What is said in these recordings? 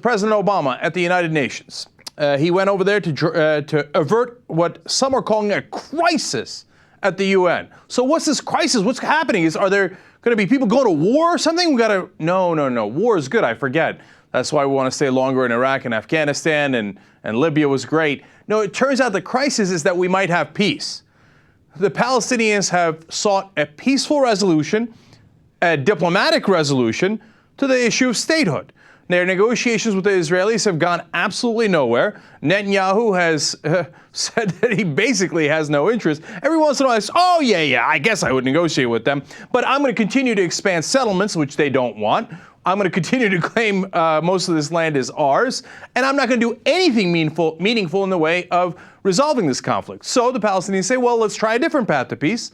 President Obama at the United Nations. He went over there to avert what some are calling a crisis at the UN. So what's this crisis? What's happening? Are there going to be people going to war or something? No. War is good. I forget. That's why we want to stay longer in Iraq and Afghanistan, and Libya was great. No, it turns out the crisis is that we might have peace. The Palestinians have sought a peaceful resolution, a diplomatic resolution to the issue of statehood. Their negotiations with the Israelis have gone absolutely nowhere. Netanyahu has said that he basically has no interest. Every once in a while, oh, yeah, I guess I would negotiate with them. But I'm going to continue to expand settlements, which they don't want. I'm going to continue to claim most of this land is ours. And I'm not going to do anything meaningful in the way of resolving this conflict. So the Palestinians say, well, let's try a different path to peace.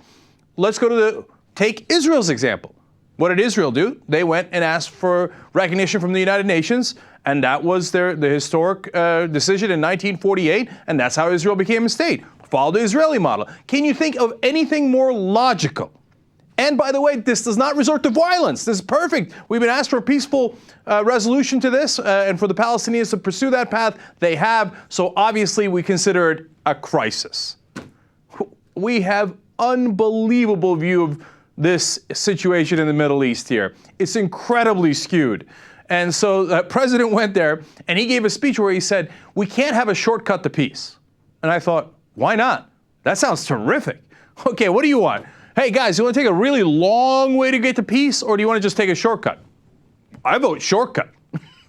Let's go to take Israel's example. What did Israel do? They went and asked for recognition from the United Nations, and that was the historic decision in 1948, and that's how Israel became a state. Follow the Israeli model. Can you think of anything more logical? And by the way, this does not resort to violence. This is perfect. We've been asked for a peaceful resolution to this, and for the Palestinians to pursue that path, they have. So obviously, we consider it a crisis. We have unbelievable view of this situation in the Middle East here. It's incredibly skewed. And so the president went there and he gave a speech where he said, we can't have a shortcut to peace. And I thought, why not? That sounds terrific. Okay, what do you want? Hey guys, you want to take a really long way to get to peace, or do you want to just take a shortcut? I vote shortcut.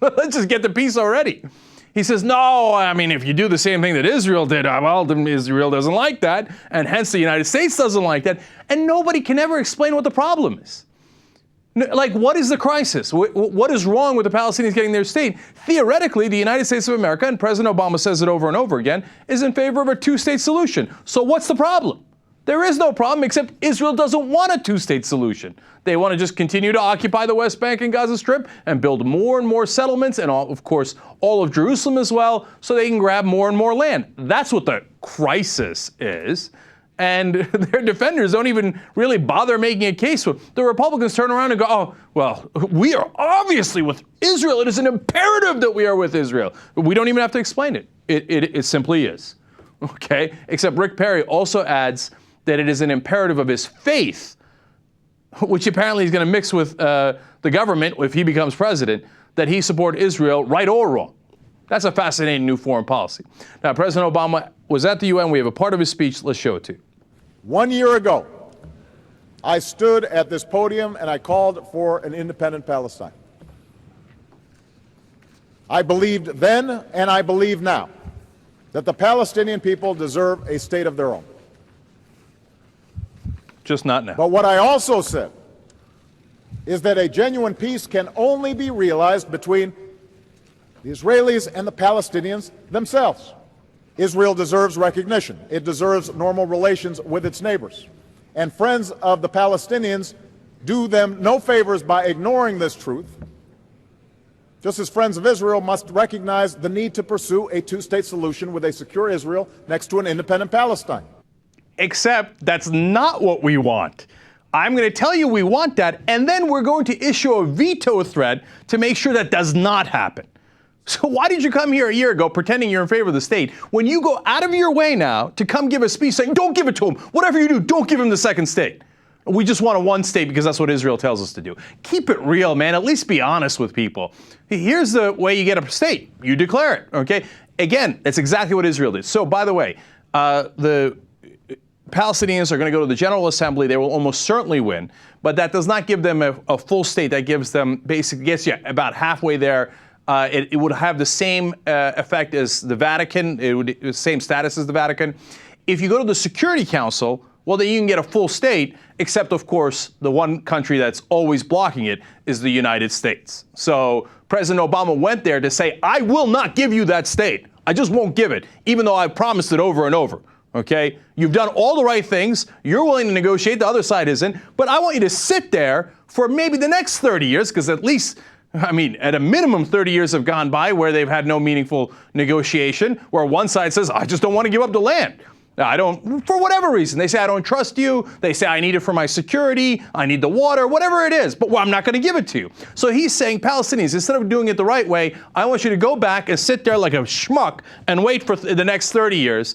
Let's just get to peace already. He says, no, I mean, if you do the same thing that Israel did, well, then Israel doesn't like that, and hence the United States doesn't like that, and nobody can ever explain what the problem is. Like, what is the crisis? What is wrong with the Palestinians getting their state? Theoretically, the United States of America, and President Obama says it over and over again, is in favor of a two-state solution. So what's the problem? There is no problem, except Israel doesn't want a two-state solution. They want to just continue to occupy the West Bank and Gaza Strip and build more and more settlements, and of course, all of Jerusalem as well, so they can grab more and more land. That's what the crisis is. And their defenders don't even really bother making a case for it. The Republicans turn around and go, oh, well, we are obviously with Israel. It is an imperative that we are with Israel. We don't even have to explain it. It simply is. Okay? Except Rick Perry also adds that it is an imperative of his faith, which apparently he's going to mix with the government if he becomes president, that he support Israel, right or wrong. That's a fascinating new foreign policy. Now, President Obama was at the UN. We have a part of his speech. Let's show it to you. 1 year ago, I stood at this podium and I called for an independent Palestine. I believed then and I believe now that the Palestinian people deserve a state of their own. Just not now. But what I also said is that a genuine peace can only be realized between the Israelis and the Palestinians themselves. Israel deserves recognition. It deserves normal relations with its neighbors. And friends of the Palestinians do them no favors by ignoring this truth, just as friends of Israel must recognize the need to pursue a two-state solution with a secure Israel next to an independent Palestine. Except that's not what we want. I'm going to tell you we want that, and then we're going to issue a veto threat to make sure that does not happen. So why did you come here a year ago pretending you're in favor of the state when you go out of your way now to come give a speech saying, don't give it to him. Whatever you do, don't give him the second state. We just want a one state because that's what Israel tells us to do. Keep it real, man. At least be honest with people. Here's the way you get a state. You declare it, okay? Again, that's exactly what Israel did. So, by the way, the Palestinians are going to go to the General Assembly. They will almost certainly win. But that does not give them a full state. That gives them basically, gets you about halfway there. It would have the same effect as the Vatican. It would the same status as the Vatican. If you go to the Security Council, well, then you can get a full state, except, of course, the one country that's always blocking it is the United States. So President Obama went there to say, I will not give you that state. I just won't give it, even though I've promised it over and over. Okay? You've done all the right things. You're willing to negotiate. The other side isn't. But I want you to sit there for maybe the next 30 years, because at least, I mean, at a minimum, 30 years have gone by where they've had no meaningful negotiation, where one side says, I just don't want to give up the land. I don't, for whatever reason, they say, I don't trust you. They say, I need it for my security. I need the water, whatever it is, but I'm not going to give it to you. So he's saying, Palestinians, instead of doing it the right way, I want you to go back and sit there like a schmuck and wait for the next 30 years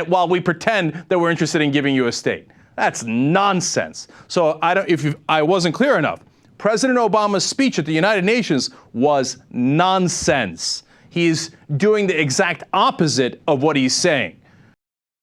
while we pretend that we're interested in giving you a state. That's nonsense. So I wasn't clear enough. President Obama's speech at the United Nations was nonsense. He's doing the exact opposite of what he's saying.